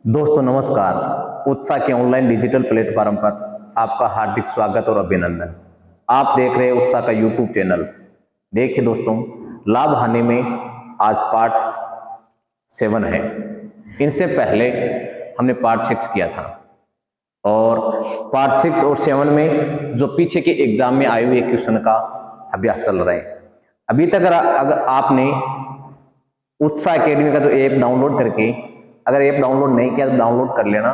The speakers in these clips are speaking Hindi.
दोस्तों नमस्कार। उत्साह के ऑनलाइन डिजिटल प्लेटफॉर्म पर आपका हार्दिक स्वागत और अभिनंदन। आप देख रहे हैं उत्साह का यूट्यूब चैनल। देखिए दोस्तों, लाभ हानि में आज पार्ट 7 है। इनसे पहले हमने पार्ट 6 किया था और पार्ट 6 और 7 में जो पीछे के एग्जाम में आए हुए क्वेश्चन का अभ्यास चल रहा है। अभी तक अगर आपने उत्साह एकेडमी का जो ऐप डाउनलोड करके अगर ऐप डाउनलोड नहीं किया तो डाउनलोड कर लेना,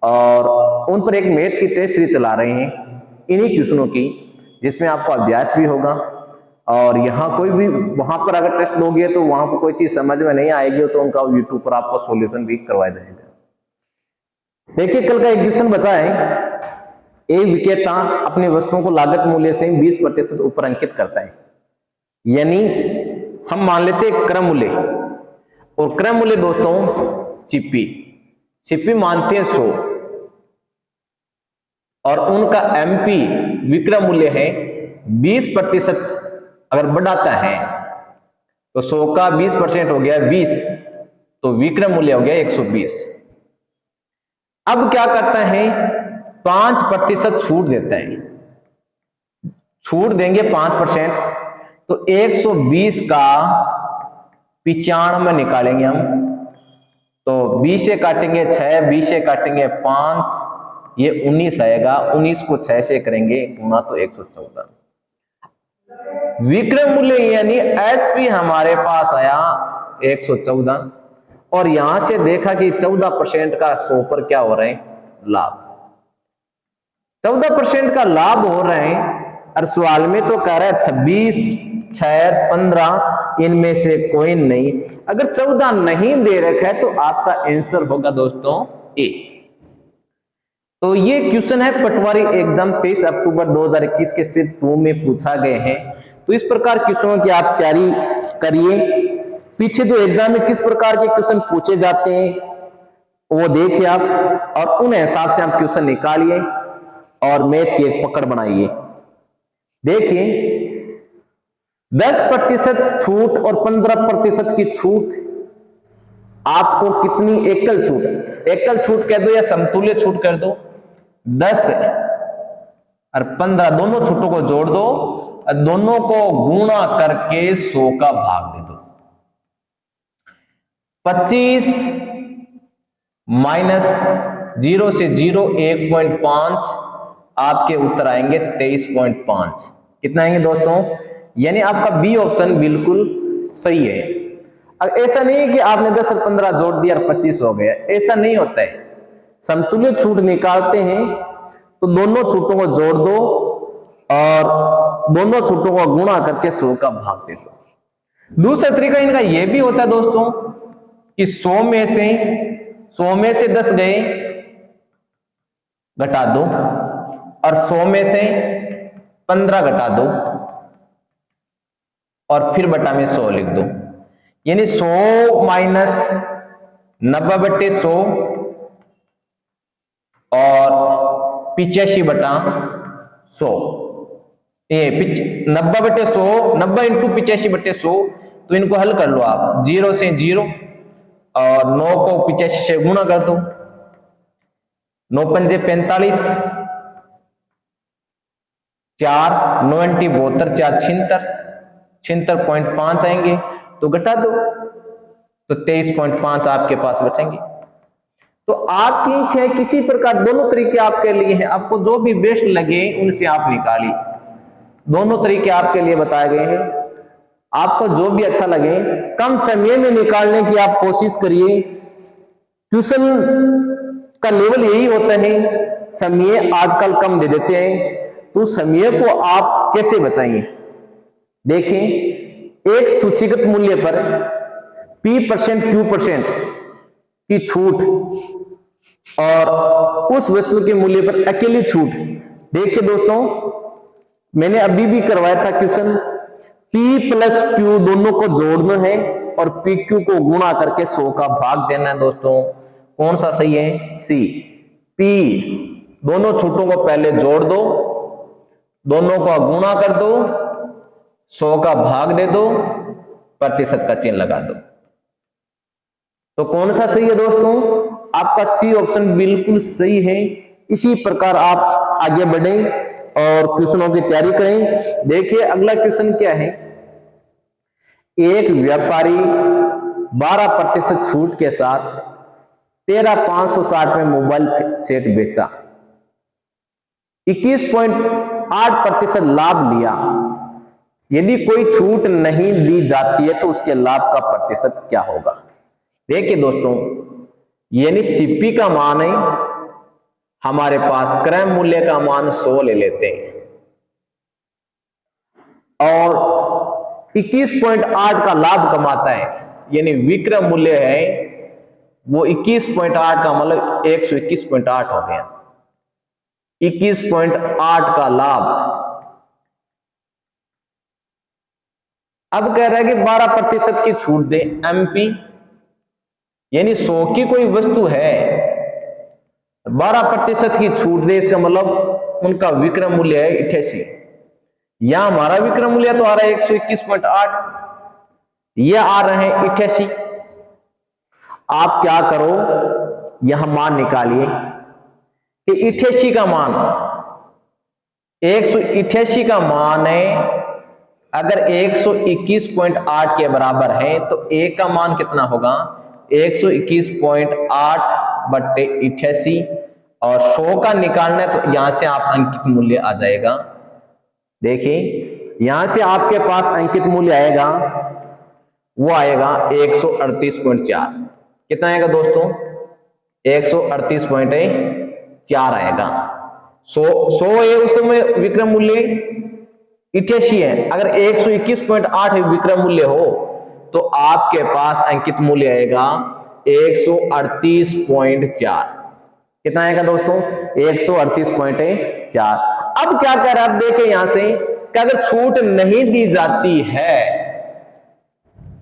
और उन पर एक मैथ की टेस्ट सीरीज चला रहे हैं इन्हीं क्वेश्चनों की, जिसमें आपको अभ्यास भी होगा। और यहाँ कोई भी वहां पर अगर टेस्ट दोगे तो वहां पर कोई चीज समझ में नहीं आएगी तो उनका यूट्यूब पर आपको सॉल्यूशन भी करवाया जाएगा। देखिए, कल का एक क्वेश्चन बचा है। एक विक्रेता अपनी वस्तुओं को लागत मूल्य से 20% ऊपर अंकित करता है। यानी हम मान लेते हैं क्रम मूल्य, और क्रम मूल्य दोस्तों सीपी मानते हैं 100, और उनका एमपी विक्रय मूल्य है 20%। अगर बढ़ाता है तो 100 का 20% हो गया 20, तो विक्रय मूल्य हो गया 120। अब क्या करता है, 5% छूट देता है। छूट देंगे 5%, तो 120 का 95 निकालेंगे हम। तो 20 से काटेंगे 6, 20 से काटेंगे 5, ये 19 आएगा। 19 को 6 से करेंगे गुना तो 114। विक्रय मूल्य यानी एसपी हमारे पास आया 114, और यहां से देखा कि 14% का 100 पर क्या हो रहा है, लाभ। 14% का लाभ हो रहे हैं। और सवाल में तो कह रहा है 26, 6, 15 इनमें से कोई नहीं। अगर 14 नहीं दे रखा है तो आपका आंसर होगा दोस्तों ए। तो ये क्वेश्चन है पटवारी एग्जाम 23 अक्टूबर 2021 के सिर्फ 2 में पूछा गए हैं। तो इस प्रकार क्वेश्चनों की आप तैयारी करिए। पीछे जो एग्जाम में किस प्रकार के क्वेश्चन पूछे जाते हैं वो देखिए आप, और उन हिसाब से आप क्वेश्चन निकालिए और मैथ की एक पकड़ बनाइए। देखिए, 10% छूट और 15% की छूट आपको कितनी एकल छूट, एकल छूट कह दो या समतुल्य छूट कर दो, 10 और 15 दोनों छूटों को जोड़ दो और दोनों को गुणा करके 100 का भाग दे दो। 25 माइनस 0 से 0 1.5, आपके उत्तर आएंगे 23.5। कितना आएंगे दोस्तों? यानी आपका बी ऑप्शन बिल्कुल सही है। अब ऐसा नहीं है कि आपने 10 और 15 जोड़ दिया और 25 हो गया, ऐसा नहीं होता है। समतुल्य छूट निकालते हैं तो दोनों छूटों को जोड़ दो और दोनों छूटों को गुणा करके 100 का भाग दे दो। दूसरा तरीका इनका यह भी होता है दोस्तों कि 100 में से 10 गए, घटा दो, और 100 में से 15 घटा दो, और फिर बटा में 100 लिख दो। यानी 100 माइनस 90/100 और 85 बटा 100। ये 90/100, 90 इंटू 85/100। तो इनको हल कर लो आप। 0 से 0 और 9 को 85 से गुणा कर दो। 9 पंजे 45, 4 9 72, 4 76, 76.5 आएंगे। तो घटा दो तो 23.5 आपके पास बचेंगे। तो आपकी इच्छा है किसी प्रकार, दोनों तरीके आपके लिए हैं, आपको जो भी बेस्ट लगे उनसे आप निकालिए। दोनों तरीके आपके लिए बताए गए हैं, आपको जो भी अच्छा लगे कम समय में निकालने की आप कोशिश करिए। ट्यूशन का लेवल यही होता है, समय आजकल कम दे देते हैं, तो समय को आप कैसे बचाएंगे। देखें, एक सूचीगत मूल्य पर P% Q% की छूट और उस वस्तु के मूल्य पर अकेली छूट। देखिए दोस्तों, मैंने अभी भी करवाया था क्वेश्चन, P प्लस Q दोनों को जोड़ना है और PQ को गुणा करके 100 का भाग देना है। दोस्तों कौन सा सही है? C। P दोनों छूटों को पहले जोड़ दो, दोनों को गुणा कर दो, 100 का भाग दे दो, प्रतिशत का चिन्ह लगा दो। तो कौन सा सही है दोस्तों? आपका सी ऑप्शन बिल्कुल सही है। इसी प्रकार आप आगे बढ़े और क्वेश्चनों की तैयारी करें। देखिए अगला क्वेश्चन क्या है, एक व्यापारी 12% छूट के साथ 13,560 में मोबाइल सेट बेचा, 21.8% लाभ लिया। यदि कोई छूट नहीं दी जाती है तो उसके लाभ का प्रतिशत क्या होगा। देखिए दोस्तों, यानी सीपी का मान है हमारे पास, क्रय मूल्य का मान 100 ले लेते हैं और 21.8 का लाभ कमाता है, यानी विक्रय मूल्य है वो 21.8 का मतलब 121.8 हो गया, 21.8 का लाभ। अब कह रहा है कि 12% की छूट दे एमपी, यानी 100 की कोई वस्तु है 12% की छूट दे, इसका मतलब उनका विक्रय मूल्य है 88। यहां हमारा विक्रय मूल्य तो आ रहा है 121.8, यह आ रहे हैं 88। आप क्या करो, यहां मान निकालिए कि 88 का मान 188 का मान है, अगर 121.8 के बराबर है तो a का मान कितना होगा 121.8 बट्टे 88, और 100 का निकालना है तो यहां से आप अंकित मूल्य आ जाएगा। देखिए यहां से आपके पास अंकित मूल्य आएगा, वो आएगा 138.4। कितना आएगा दोस्तों 138.4 आएगा। 100 है उसमें विक्रय मूल्य 88 है, अगर 121.8 विक्रय मूल्य हो तो आपके पास अंकित मूल्य आएगा 138.4। कितना आएगा दोस्तों 138.4। अब क्या कह रहा है, आप देखें यहां से कि अगर छूट नहीं दी जाती है,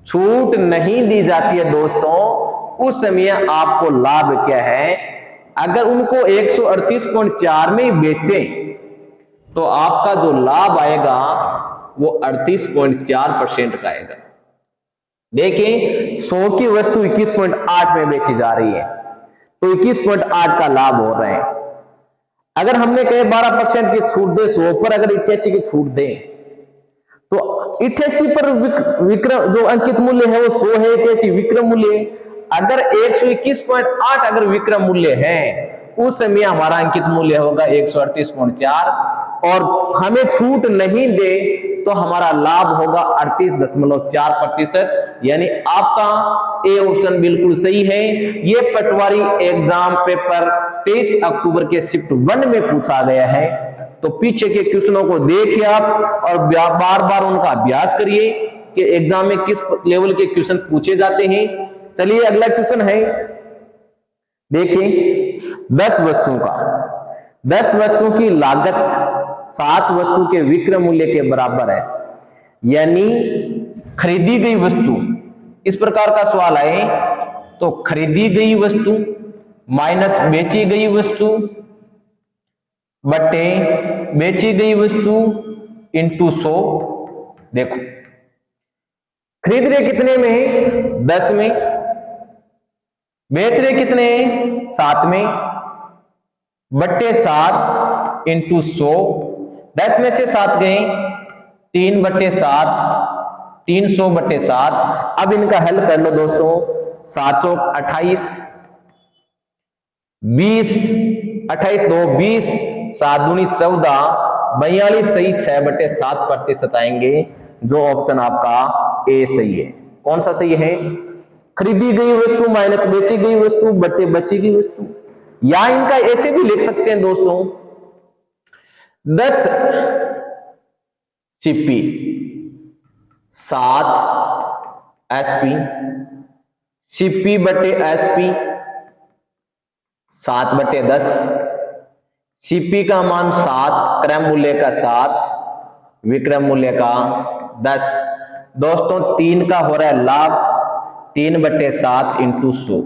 छूट नहीं दी जाती है दोस्तों, उस समय आपको लाभ क्या है, अगर उनको 138.4 में बेचे तो आपका जो लाभ आएगा वो 38.4% का आएगा। देखिए 100 की वस्तु 21.8 में बेची जा रही है तो 21.8 का लाभ हो रहा है। अगर हमने कहे 12% की छूट दे 100 पर, अगर 88 की छूट दे तो 88 पर विक्रय जो अंकित मूल्य है वो 100 है, 88 विक्रय मूल्य। अगर 121.8 अगर विक्रय मूल्य है उस समय हमारा अंकित मूल्य होगा 138.4, और हमें छूट नहीं दे तो हमारा लाभ होगा 38.4%। यानी आपका ए ऑप्शन बिल्कुल सही है। ये पटवारी एग्जाम पेपर 23 अक्टूबर के शिफ्ट 1 में पूछा गया है, तो पीछे के क्वेश्चनों को देखिए आप और बार बार उनका अभ्यास करिए कि एग्जाम में किस लेवल के क्वेश्चन पूछे जाते हैं। चलिए अगला क्वेश्चन है, देखिए 10 वस्तुओं का, 10 वस्तुओं की लागत 7 वस्तु के विक्रय मूल्य के बराबर है, यानी खरीदी गई वस्तु, इस प्रकार का सवाल आए तो खरीदी गई वस्तु माइनस बेची गई वस्तु बटे बेची गई वस्तु इंटू 100। देखो खरीद रहे कितने में 10 में, बेच रहे कितने 7 में, बट्टे 7 इंटू 100। 10 में से 7 गए 3 बट्टे 7, 300 बट्टे 7। अब इनका हल कर लो दोस्तों, 7 चौक 28, 20, 28 2 20, 7 दूनी 14, 42 सही 6 बट्टे 7% आएंगे, जो ऑप्शन आपका ए सही है। कौन सा सही है, खरीदी गई वस्तु माइनस बेची गई वस्तु बट्टे बची गई वस्तु। या इनका ऐसे भी लिख सकते हैं दोस्तों, 10 सीपी 7 एसपी, सीपी बटे एसपी 7 बटे 10, सीपी का मान 7, क्रय मूल्य का 7, विक्रय मूल्य का 10। दोस्तों 3 का हो रहा है लाभ, 3 बटे 7 इंटू 100।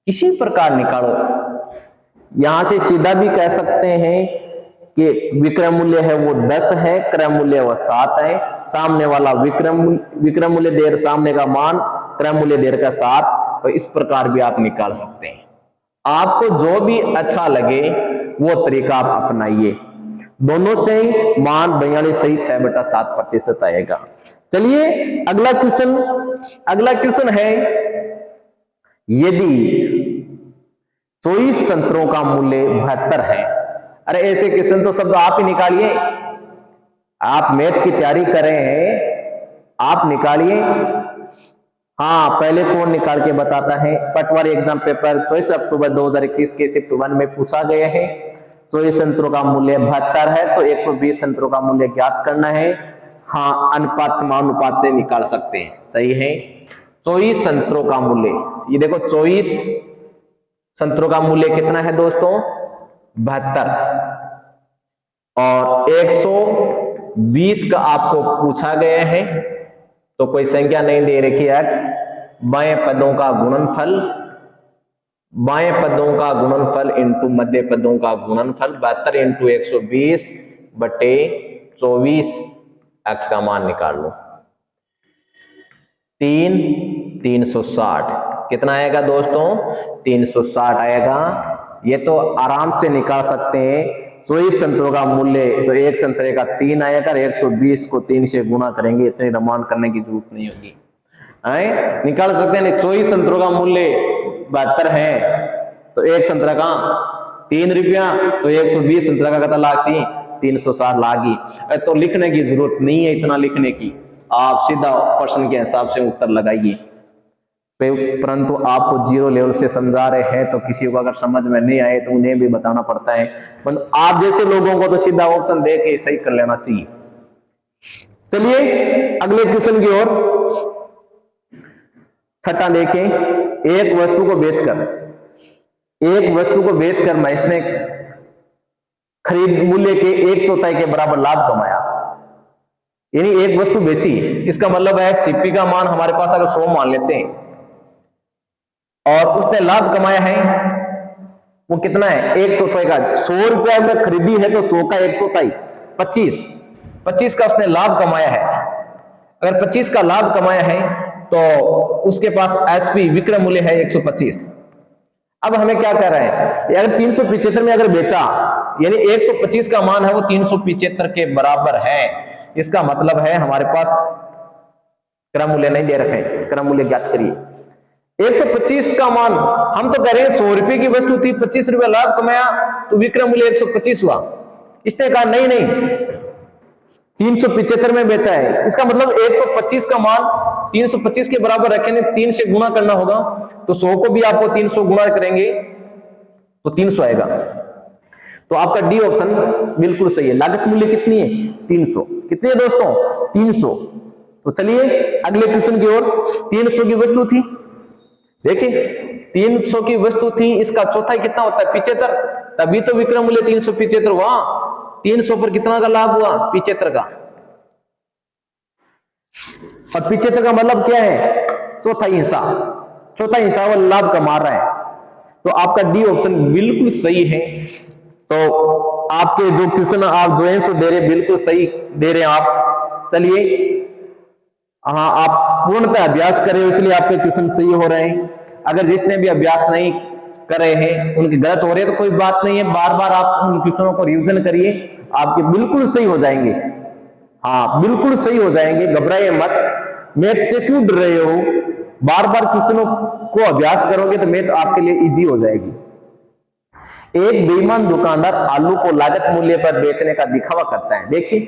इसी प्रकार निकालो, यहां से सीधा भी कह सकते हैं कि विक्रय मूल्य है वो 10 है, क्रय मूल्य वो 7 है, सामने वाला विक्रय मूल्य देर सामने का मान, क्रय मूल्य देर का 7, तो इस प्रकार भी आप निकाल सकते हैं। आपको जो भी अच्छा लगे वो तरीका आप अपनाइए। दोनों से ही मान 42 सही 6/7% आएगा। चलिए अगला क्वेश्चन है, यदि 24 संतरों का मूल्य 72 है। अरे ऐसे क्वेश्चन तो सब आप ही निकालिए, आप मैथ की तैयारी कर रहे हैं, आप निकालिए। हाँ, पहले कौन निकाल के बताता है? पटवारी एग्जाम पेपर 24 अक्टूबर 2021 के शिफ्ट 1 में पूछा गया है। 24 संतरों का मूल्य 72 है, तो 120 संतरों का मूल्य ज्ञात करना है। हाँ, अनुपात समानुपात से निकाल सकते हैं, सही है। 24 संतरों का मूल्य, ये देखो 24 संतरों का मूल्य कितना है दोस्तों? 72, और 120 का आपको पूछा गया है, तो कोई संख्या नहीं दे रखी x, बाएं पदों का गुणनफल इंटू मध्य पदों का गुणनफल 72 इंटू 120 बटे 24, x का मान निकाल लो। 360 कितना आएगा दोस्तों? 360 आएगा। ये तो आराम से निकाल सकते हैं। 24 संतरों का मूल्य, तो एक संतरे का 3 आएगा, 120 को 3 से गुणा करेंगे, इतनी रमान करने की जरूरत नहीं होगी, निकाल सकते हैं। 24 संतरों का मूल्य 72 है, तो एक संतरा का 3 रुपया, तो 120 संतरा का कितना लागी? 360 लागी। तो लिखने की जरूरत नहीं है, इतना लिखने की, आप सीधा प्रश्न के हिसाब से उत्तर लगाइए। परंतु आपको जीरो लेवल से समझा रहे हैं, तो किसी को अगर समझ में नहीं आए तो उन्हें भी बताना पड़ता है। आप जैसे लोगों को तो सीधा ऑप्शन दे के सही कर लेना चाहिए। चलिए अगले क्वेश्चन की ओर, छठा देखें। एक वस्तु को बेचकर महेश ने खरीद मूल्य के 1/4 के बराबर लाभ कमाया। यानी एक वस्तु बेची, इसका मतलब है सीपी का मान हमारे पास अगर 100 मान लेते हैं और उसने लाभ कमाया है, वो कितना है? 1/4 का। 100 रुपया में खरीदी है तो 100 का 1/4 25 का उसने लाभ कमाया है। अगर 25 का लाभ कमाया है तो उसके पास एसपी विक्रय मूल्य है 125। अब हमें क्या कर रहे हैं? अगर 375 में अगर बेचा, यानी 125 का मान है वो 375 के बराबर है। इसका मतलब है हमारे पास क्रम मूल्य नहीं दे रखे, क्रम मूल्य ज्ञात करिए। 125 का मान, हम तो कह रहे हैं 100 रुपए की वस्तु थी, 25 रुपए लाभ कमाया, तो विक्रय मूल्य 125 हुआ। इसने कहा नहीं 375 में बेचा है, इसका मतलब 125 का मान 325 के बराबर रखेंगे, 3 से गुणा करना होगा, तो 100 को भी आपको 300 गुणा करेंगे तो 300 आएगा। तो आपका डी ऑप्शन बिल्कुल सही है। लागत मूल्य कितनी है? 300। कितनी है दोस्तों? 300। तो चलिए अगले क्वेश्चन की ओर। 300 की वस्तु थी, देखिए 300 की वस्तु थी, इसका चौथाई कितना होता है? 75, तभी तो विक्रय मूल्य 375 हुआ। 300 पर कितना का लाभ हुआ? 75 का। और 75 का मतलब क्या है? चौथाई हिस्सा वो लाभ कमा रहा है। तो आपका डी ऑप्शन बिल्कुल सही है। तो आपके जो क्वेश्चन आप जो आंसर दे रहे बिल्कुल सही दे रहे हैं आप। चलिए, हाँ, आप पूर्णतः अभ्यास कर रहे हो इसलिए आपके क्वेश्चन सही हो रहे हैं। अगर जिसने भी अभ्यास नहीं कर रहे हैं उनके गलत हो रहे हैं तो कोई बात नहीं है, बार बार आप उन क्वेश्चनों को रिवीजन करिए, आपके बिल्कुल सही हो जाएंगे। हाँ, बिल्कुल सही हो जाएंगे, घबराइए मत। मैथ से क्यों डर रहे हो? बार बार क्वेश्चनों को अभ्यास करोगे तो मैथ आपके लिए इजी हो जाएगी। एक बेईमान दुकानदार आलू को लागत मूल्य पर बेचने का दिखावा करता है, देखिए,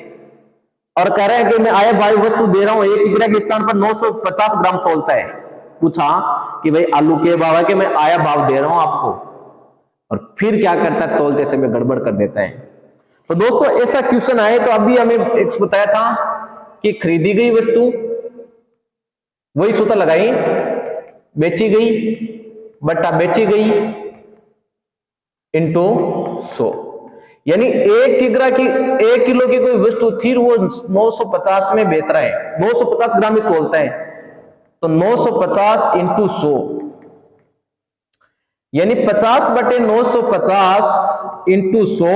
और कह रहे हैं कि मैं आया भाई वस्तु दे रहा हूं, 1 किग्रा के स्थान पर 950 ग्राम तोलता है। पूछा कि भाई आलू के भाव है कि मैं आया भाव दे रहा हूं आपको, और फिर क्या करता है? तोलते समय गड़बड़ कर देता है। तो दोस्तों ऐसा क्वेश्चन आए तो अभी हमें एक बताया था कि खरीदी गई वस्तु, वही सूत्र लगाई, बेची गई बट्टा बेची गई इंटू 100, यानी 1 किलो की कोई वस्तु थी, वो 950 में बेच रहा है, 950 ग्राम में तोलता है, तो 950 इंटू 100, यानी 50/950 इंटू 100,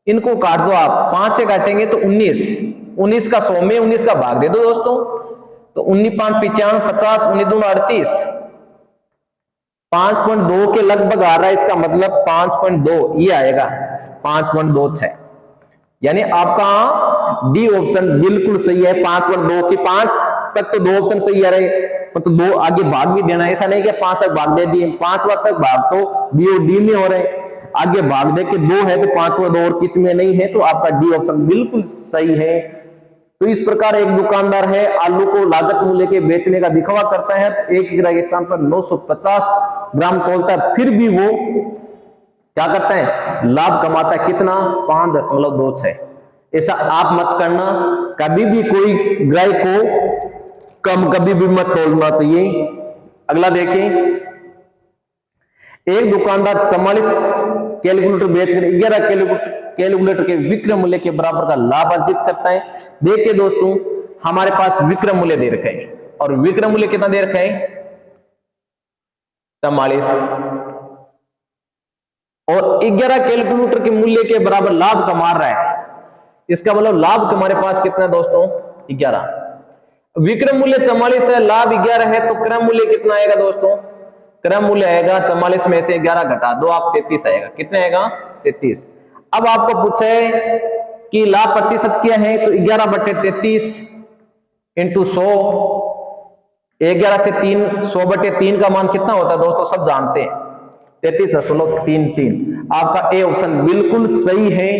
इनको काट दो आप, 5 से काटेंगे तो 19 का 100 में 19 का भाग दे दो दोस्तों, तो 19 5 95 50 19 2 38, 5.2 के लगभग आ रहा है, इसका मतलब 5.2 ये आएगा 5.26, यानी आपका डी ऑप्शन बिल्कुल सही है। 5.2 की 5 तक तो 2 ऑप्शन सही आ रहे, मतलब 2 आगे भाग भी देना, ऐसा नहीं कि 5 तक भाग दे दिए, 5 तक भाग तो बी और डी में हो रहे, आगे भाग दे के 2 है तो 5.2 और किस में नहीं है, तो आपका डी ऑप्शन बिल्कुल सही है। तो इस प्रकार एक दुकानदार है, आलू को लागत मूल्य के बेचने का दिखावा करता है, 1 किग्रा के स्थान पर 950 ग्राम तोलता है, फिर भी वो क्या करता है, लाभ कमाता है कितना, 5.26। ऐसा आप मत करना, कभी भी कोई ग्राहक को कम कभी भी मत तोलना चाहिए। अगला देखें, एक दुकानदार 44 कैलकुलेटर बेचकर 11 कैलकुलेटर के विक्रय मूल्य के बराबर का लाभ अर्जित करता है। देखिए दोस्तों, हमारे पास विक्रय मूल्य दे रखा है, और विक्रय मूल्य कितना दे रखा है, 44, और 11 कैलकुलेटर के मूल्य के बराबर लाभ कमा रहा है। इसका मतलब लाभ हमारे पास कितना है दोस्तों, 11। विक्रय मूल्य 44 है, लाभ 11 है, तो क्रय मूल्य कितना आएगा दोस्तों, क्रय मूल्य आएगा 44 में से 11 घटा दो आप 33 आएगा, कितना आएगा 33। अब आपको पूछे कि लाभ प्रतिशत क्या है, तो 11/33 इंटू 100, 11 से 3, 100/3 का मान कितना होता है दोस्तों, सब जानते हैं 33.33। आपका ए ऑप्शन बिल्कुल सही है,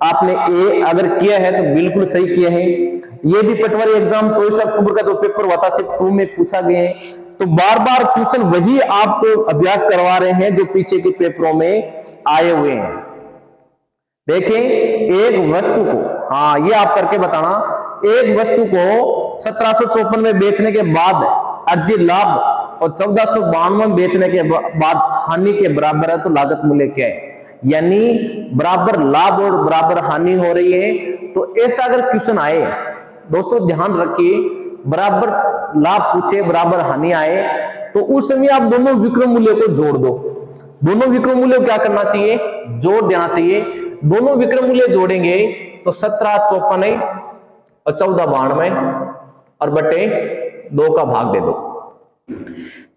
आपने ए अगर किया है तो बिल्कुल सही किया है। ये भी पटवारी एग्जाम 24 अक्टूबर का जो पेपर हुआ था शिफ्ट 2 में पूछा गया है, तो बार बार क्वेश्चन वही आपको अभ्यास करवा रहे हैं जो पीछे के पेपरों में आए हुए हैं। देखिए, एक वस्तु को, हाँ ये आप करके बताना, एक वस्तु को 1754 में बेचने के बाद अर्जित लाभ और 1492 में बेचने के बाद हानि के बराबर है, तो लागत मूल्य क्या है, यानी बराबर लाभ और बराबर हानि हो रही है। तो ऐसा अगर क्वेश्चन आए दोस्तों, ध्यान रखिए, बराबर लाभ पूछे बराबर हानि आए, तो उस समय आप दोनों विक्रय मूल्य को जोड़ दो। दोनों विक्रय मूल्य क्या करना चाहिए, जोड़ देना चाहिए। दोनों विक्रय मूल्य जोड़ेंगे तो 1754 और 1492 और बटे 2 का भाग दे दो,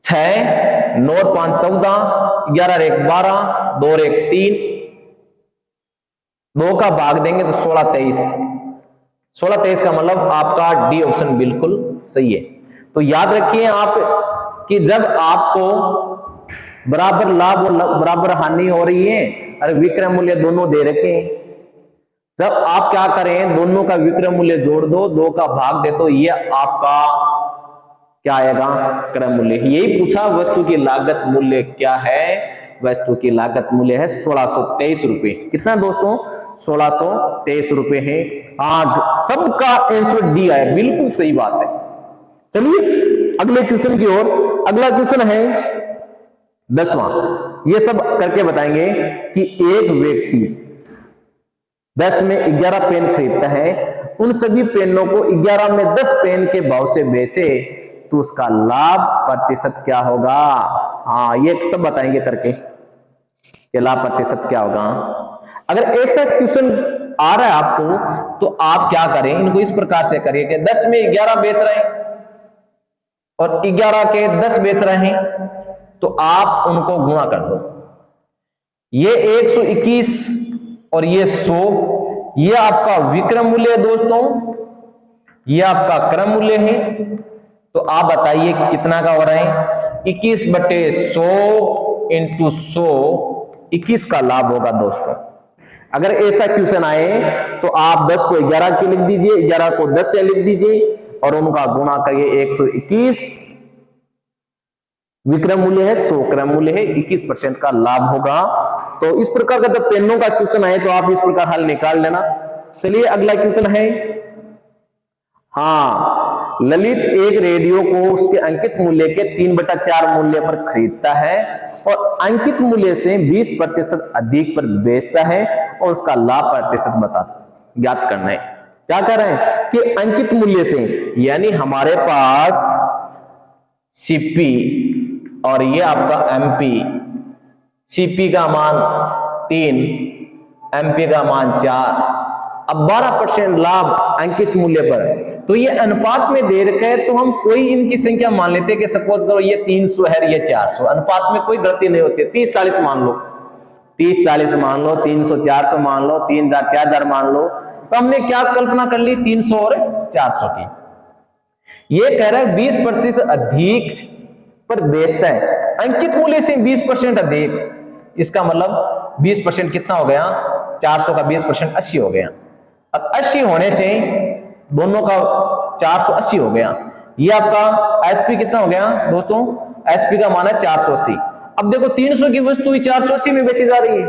6, 9 और 5 14, 11 और 1 12, 2 और 1 3, 2 का भाग देंगे तो 16 23, 16 23 का मतलब आपका डी ऑप्शन बिल्कुल सही है। तो याद रखिए आप कि जब आपको बराबर लाभ और बराबर हानि हो रही है, अरे विक्रय मूल्य दोनों दे रखे, जब आप क्या करें, दोनों का विक्रय मूल्य जोड़ दो, 2 का भाग दे दो, ये आपका क्या आएगा, क्रय मूल्य। यही पूछा, वस्तु की लागत मूल्य क्या है, वस्तु की लागत मूल्य है 1623 रुपए। कितना दोस्तों, 1623 रुपए है। आज सबका आंसर डी आया, बिल्कुल सही बात है। चलिए अगले क्वेश्चन की ओर। अगला क्वेश्चन है 10वां, ये सब करके बताएंगे कि एक व्यक्ति 10 में 11 पेन खरीदता है, उन सभी पेनों को 11 में 10 पेन के भाव से बेचे तो उसका लाभ प्रतिशत क्या होगा। हाँ ये सब बताएंगे करके कि लाभ प्रतिशत क्या होगा। अगर ऐसा क्वेश्चन आ रहा है आपको तो आप क्या करें, इनको इस प्रकार से करिए कि 10 में 11 बेच रहे हैं और 11 के 10 बेच रहे हैं, तो आप उनको गुणा कर दो। ये 121 और ये 100, ये आपका विक्रय मूल्य है दोस्तों, ये आपका क्रय मूल्य है। तो आप बताइए कितना का हो रहा है, 21/100 इंटू 100, 21 का लाभ होगा दोस्तों। अगर ऐसा क्वेश्चन आए तो आप 10 को 11 की लिख दीजिए, 11 को 10 से लिख दीजिए और उनका गुणा करिए 121, विक्रय मूल्य है 100, क्रय मूल्य है 21% का लाभ होगा। तो इस प्रकार का जब पेनों का क्वेश्चन आए तो आप इस प्रकार हल निकाल लेना। चलिए अगला क्वेश्चन है, हाँ ललित एक रेडियो को उसके अंकित मूल्य के 3/4 मूल्य पर खरीदता है और अंकित मूल्य से 20% अधिक पर बेचता है और उसका लाभ प्रतिशत ज्ञात करना है। क्या कर रहे हैं कि अंकित मूल्य से, यानी हमारे पास सीपी और ये आपका एमपी, सीपी का मान 3, एमपी का मान 4। अब 12% लाभ अंकित मूल्य पर, तो ये अनुपात में दे रखा है, तो हम कोई इनकी संख्या मान लेते हैं कि सपोज करो ये 300 है, ये 400, अनुपात में कोई गलती नहीं होती है। 30-40 मान लो, 30-40 मान लो, 300-400 मान लो, 3000-4000 मान लो, तो हमने क्या कल्पना कर ली, 300 और 400 की। ये कह रहा है 20% अधिक पर बेचता है, अंकित मूल्य से 20% अधिक, इसका मतलब 20% कितना हो गया, 400 का 20% 80 हो गया। अब 80 होने से दोनों का 480 हो गया। ये आपका एसपी कितना हो गया दोस्तों, एसपी का मान है 480। अब देखो 300 की वस्तु 480 में बेची जा रही है,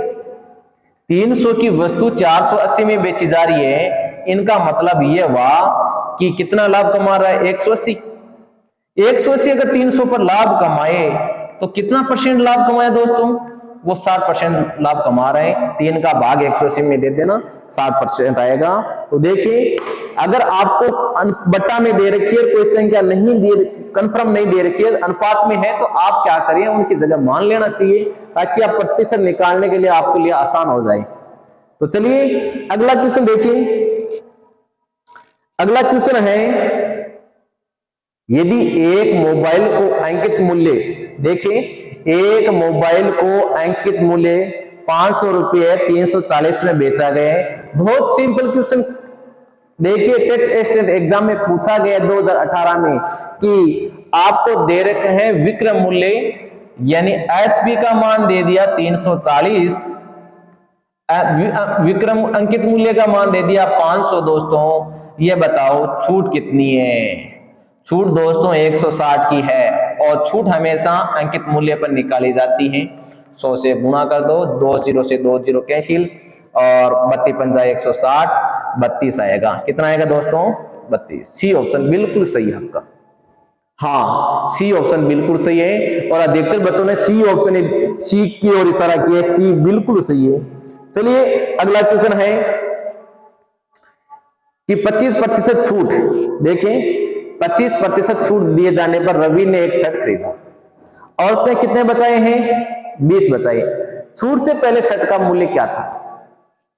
300 की वस्तु 480 में बेची जा रही है, इनका मतलब ये हुआ कि कितना लाभ कमा रहा है, 180। 180 अगर 300 पर लाभ कमाए तो कितना परसेंट लाभ कमाया दोस्तों, वो 60% लाभ कमा रहे हैं। 3 का भाग 180 में दे देना, 60% आएगा। तो देखिए अगर आपको बट्टा में दे रखी है, कोई संख्या नहीं दे, कंफर्म नहीं दे रखी है, अनुपात में है, तो आप क्या करिए, उनकी जगह मान लेना चाहिए, ताकि आप प्रतिशत निकालने के लिए आपके लिए आसान हो जाए। तो चलिए अगला क्वेश्चन देखिए। अगला क्वेश्चन है, यदि एक मोबाइल को अंकित मूल्य, देखिए एक मोबाइल को अंकित मूल्य 500 रुपये 340 में बेचा गया है। बहुत सिंपल क्वेश्चन, देखिए टेक्स्ट स्टेट एग्जाम में पूछा गया 2018 में कि आपको दे रखे हैं विक्रय मूल्य, यानी एसपी का मान दे दिया 340, विक्रम अंकित मूल्य का मान दे दिया 500। दोस्तों ये बताओ छूट कितनी है, छूट दोस्तों 160 की है, और छूट हमेशा अंकित मूल्य पर निकाली जाती है। 100 से गुणा कर दो, 2 0 से 2 0 कैंसिल, और 32 पंजा 160, 32 आएगा। कितना आएगा दोस्तों, 32। सी ऑप्शन बिल्कुल सही है आपका, हाँ सी ऑप्शन बिल्कुल सही है, और अधिकतर बच्चों ने सी ऑप्शन, सी की ओर इशारा किया, सी बिल्कुल सही है। चलिए अगला क्वेश्चन है कि 25% छूट, देखिए 25% छूट दिए जाने पर रवि ने एक शर्ट खरीदा और उसने कितने बचाए हैं, 20 बचाए। छूट से पहले शर्ट का मूल्य क्या था,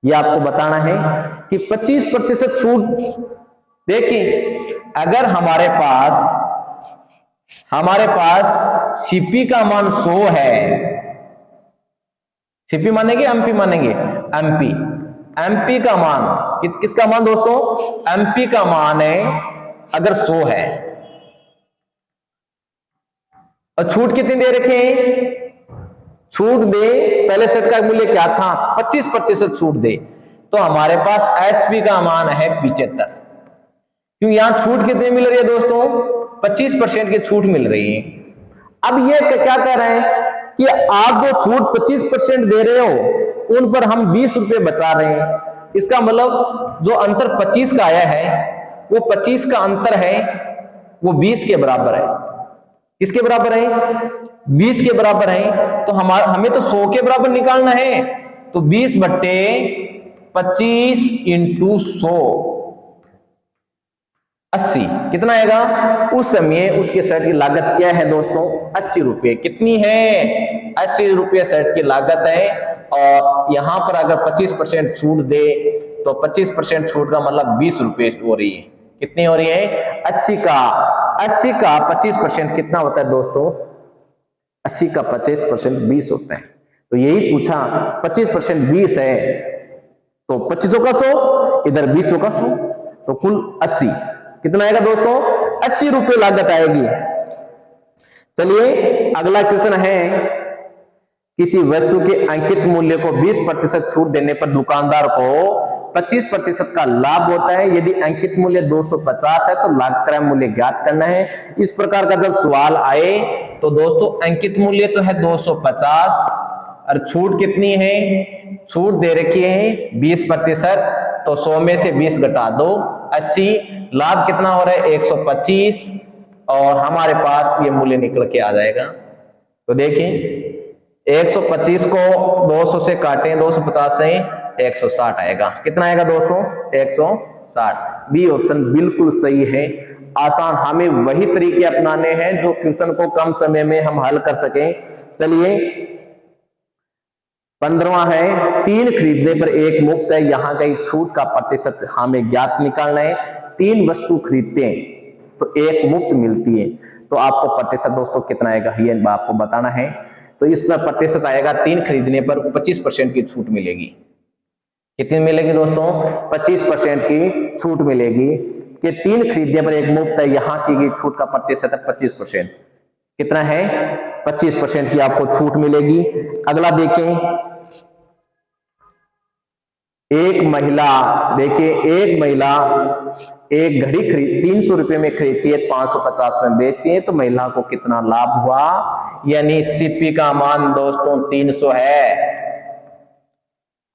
यह आपको बताना है कि 25% छूट। देखिए अगर हमारे पास सीपी का मान 100 है, सीपी मानेंगे एमपी मानेंगे, एमपी का मान, किसका मान दोस्तों, एमपी का मान है अगर 100 है, और छूट कितनी दे रखे हैं, छूट दे, पहले सेट का मूल्य क्या था, 25% छूट दे, तो हमारे पास एसपी का मान है 75। क्यों, यहां छूट कितनी मिल रही है दोस्तों, 25% की छूट मिल रही है। अब ये क्या कह रहे हैं कि आप जो छूट 25% दे रहे हो, उन पर हम 20 रुपए बचा रहे हैं। इसका मतलब जो अंतर 25 का आया है, वो 25 का अंतर है वो 20 के बराबर है। किसके बराबर है, 20 के बराबर है। तो हमें तो 100 के बराबर निकालना है, तो 20 बट्टे 25 इंटू 100, 80 कितना आएगा। उस समय उसके शर्ट की लागत क्या है दोस्तों, 80 रुपये। कितनी है, 80 रुपये शर्ट की लागत है। और यहां पर अगर 25% छूट दे तो 25% छूट का मतलब 20 रुपये हो रही है। कितनी हो रही है, 80 का 25% कितना होता है दोस्तों, 80 का 25% 20 होता है। तो यही पूछा, 25% 20 है, तो 25 का 100, इधर 20 का 100, तो कुल 80। कितना आएगा दोस्तों, 80 रुपये लागत आएगी। चलिए अगला क्वेश्चन है, किसी वस्तु के अंकित मूल्य को 20% छूट देने पर दुकानदार को 25% का लाभ होता है। यदि अंकित मूल्य 250 है तो लाभ क्रय मूल्य ज्ञात करना है। इस प्रकार का जब सवाल आए तो दोस्तों अंकित मूल्य तो है 250 और छूट कितनी है, छूट दे रखी है 20%, तो 100 में से 20 घटा दो 80, लाभ कितना हो रहा है 125, और हमारे पास ये मूल्य निकल के आ जाएगा। तो देखिए 125 को 200 से काटें, 250 से 160 आएगा। कितना आएगा दोस्तों, 160। बी ऑप्शन बिल्कुल सही है। आसान, हमें वही तरीके अपनाने हैं जो क्वेश्चन को कम समय में हम हल कर सकें। चलिए 15वां है 3 खरीदने पर 1 मुफ्त है। यहां का छूट का प्रतिशत हमें ज्ञात निकालना है। 3 वस्तु खरीदते हैं तो 1 मुफ्त मिलती है, तो आपको प्रतिशत दोस्तों कितना आएगा ये आपको बताना है। तो इसमें प्रतिशत आएगा 3 खरीदने पर 25% की छूट मिलेगी। कितनी मिलेगी दोस्तों? 25% की छूट मिलेगी कि 3 खरीदने पर 1 मुफ्त है। यहां की छूट का प्रतिशत है 25%। कितना है? 25% की आपको छूट मिलेगी। अगला देखें, एक महिला, देखिए एक महिला एक घड़ी खरीद 300 रुपए में खरीदती है, 550 में बेचती है, तो महिला को कितना लाभ हुआ? यानी सीपी का मान दोस्तों 300 है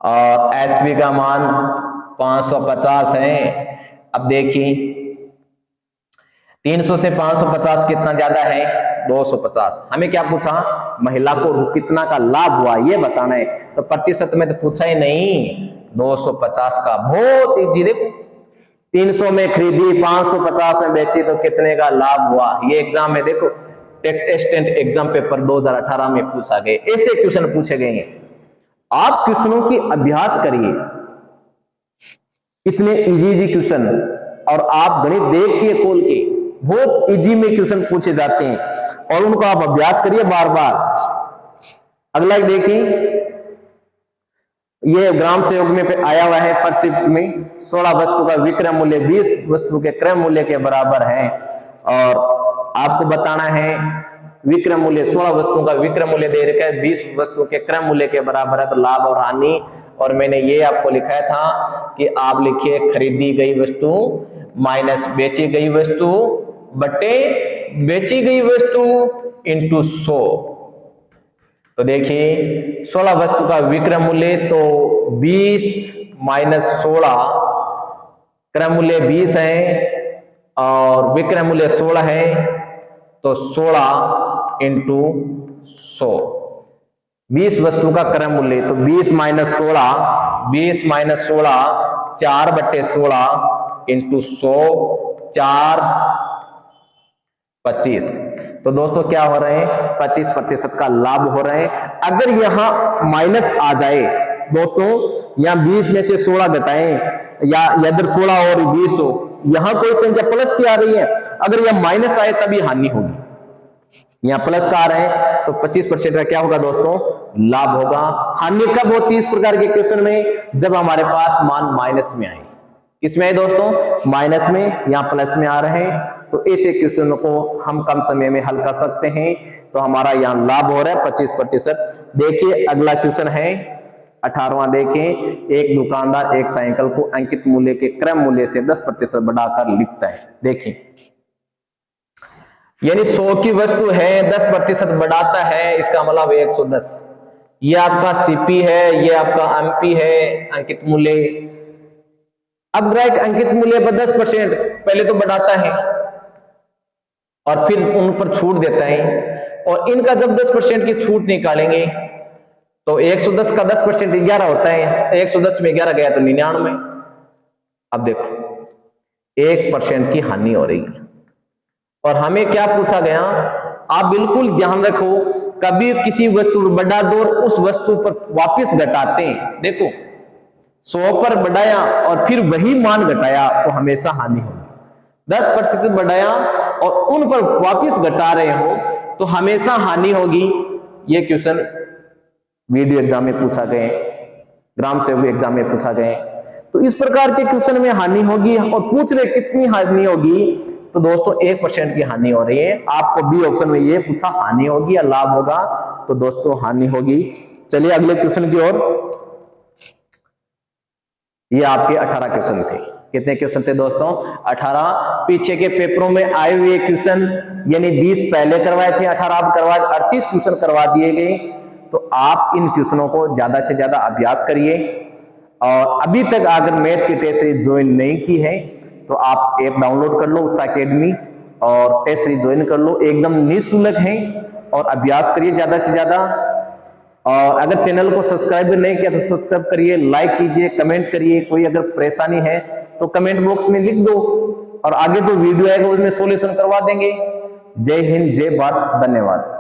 और एसपी का मान 550 है। अब देखिए 300 से 550 कितना ज्यादा है? 250। हमें क्या पूछा? महिला को कितना का लाभ हुआ ये बताना है। तो प्रतिशत में तो पूछा ही नहीं, 250 का। बहुत इजी, देखो 300 में खरीदी 550 में बेची तो कितने का लाभ हुआ। ये एग्जाम में देखो टैक्स असिस्टेंट एग्जाम पेपर 2018 में पूछा गया, ऐसे क्वेश्चन पूछे गए हैं। आप क्वेश्चनों की अभ्यास करिए, इतने इजी क्वेश्चन, और आप गणित देखिए खोल के, बहुत इजी में क्वेश्चन पूछे जाते हैं और उनको आप अभ्यास करिए बार बार। अगला देखिए, ये ग्राम सेवक में पे आया हुआ है परिशिष्ट में 16 वस्तु का विक्रय मूल्य 20 वस्तु के क्रय मूल्य के बराबर है, और आपको बताना है विक्रय मूल्य 16 वस्तुओं का विक्रय मूल्य दे रखा है, 20 वस्तु के क्रय मूल्य के बराबर है, तो लाभ और हानि। और मैंने ये आपको लिखा था कि आप लिखिए खरीदी गई वस्तु माइनस बेची गई वस्तु बटे बेची गई वस्तु इंटू 100। तो देखिए 16 वस्तु का विक्रय मूल्य तो 20 माइनस 16, क्रय मूल्य 20 है और विक्रय मूल्य 16 है, तो 16 इंटू 100। 20 वस्तु का क्रय मूल्य तो 20 माइनस 16, 20 माइनस 16 4 बटे 16 इंटू 100, 4 25। तो दोस्तों क्या हो रहे हैं? 25% का लाभ हो रहे हैं। अगर यहां माइनस आ जाए दोस्तों, यहां 20 में से 16 घटाएं या इधर 16 और 20 हो, यहां कोई संख्या प्लस की आ रही है, अगर यह माइनस आए तभी हानि होगी। यहां प्लस का आ रहे हैं तो 25% का क्या होगा दोस्तों? लाभ होगा। हानि कब होती है इस प्रकार के क्वेश्चन में? जब हमारे पास मान माइनस में आए। किसमें आए दोस्तों? माइनस में, यहां प्लस में आ रहे हैं, तो ऐसे क्वेश्चन को हम कम समय में हल कर सकते हैं। तो हमारा यहां लाभ हो रहा है 25%। देखिए अगला क्वेश्चन है 18वां। देखें, एक दुकानदार एक साइकिल को अंकित मूल्य के क्रय मूल्य से 10% बढ़ाकर लिखता है। देखिए यानी 100 की वस्तु है, 10% बढ़ाता है, इसका मतलब 110। ये आपका सीपी है, ये आपका एमपी है, अंकित मूल्य। अब ग्राहक अंकित मूल्य पर 10% पहले तो बढ़ाता है और फिर उन पर छूट देता है, और इनका जब 10% की छूट निकालेंगे तो 110 का 10% 11 होता है, 110 में 11 गया तो 99। अब देखो 1% की हानि हो रही है। और हमें क्या पूछा गया? आप बिल्कुल ध्यान रखो, कभी किसी वस्तु पर बढ़ा दो और उस वस्तु पर वापस घटाते हैं, देखो 100 पर बढ़ाया और फिर वही मान घटाया तो हमेशा हानि होगी। 10% बढ़ाया और उन पर वापस घटा रहे हो तो हमेशा हानि होगी। ये क्वेश्चन वीडियो एग्जाम में पूछा गए, ग्राम सेवक एग्जाम में पूछा गए। तो इस प्रकार के क्वेश्चन में हानि होगी, और पूछ रहे कितनी हानि होगी, तो दोस्तों 1% की हानि हो रही है। आपको बी ऑप्शन में ये पूछा हानि होगी या लाभ होगा, तो दोस्तों हानि होगी। चलिए अगले क्वेश्चन की ओर। ये आपके 18 क्वेश्चन थे। कितने क्वेश्चन थे दोस्तों? 18। पीछे के पेपरों में आए हुए क्वेश्चन, यानी 20 पहले करवाए थे, 18 अब करवाए, 38 क्वेश्चन करवा दिए गए। तो आप इन क्वेश्चनों को ज्यादा से ज्यादा अभ्यास करिए, और अभी तक अगर मैथ की टेस्ट सीरीज ज्वाइन नहीं की है तो आप ऐप डाउनलोड कर लो उत्साह एकेडमी, और टेस्ट सीरीज ज्वाइन कर लो, एकदम निःशुल्क है, और अभ्यास करिए ज्यादा से ज्यादा। और अगर चैनल को सब्सक्राइब नहीं किया तो सब्सक्राइब करिए, लाइक कीजिए, कमेंट करिए। कोई अगर परेशानी है तो कमेंट बॉक्स में लिख दो, और आगे जो वीडियो आएगा उसमें सॉल्यूशन करवा देंगे। जय हिंद, जय भारत, धन्यवाद।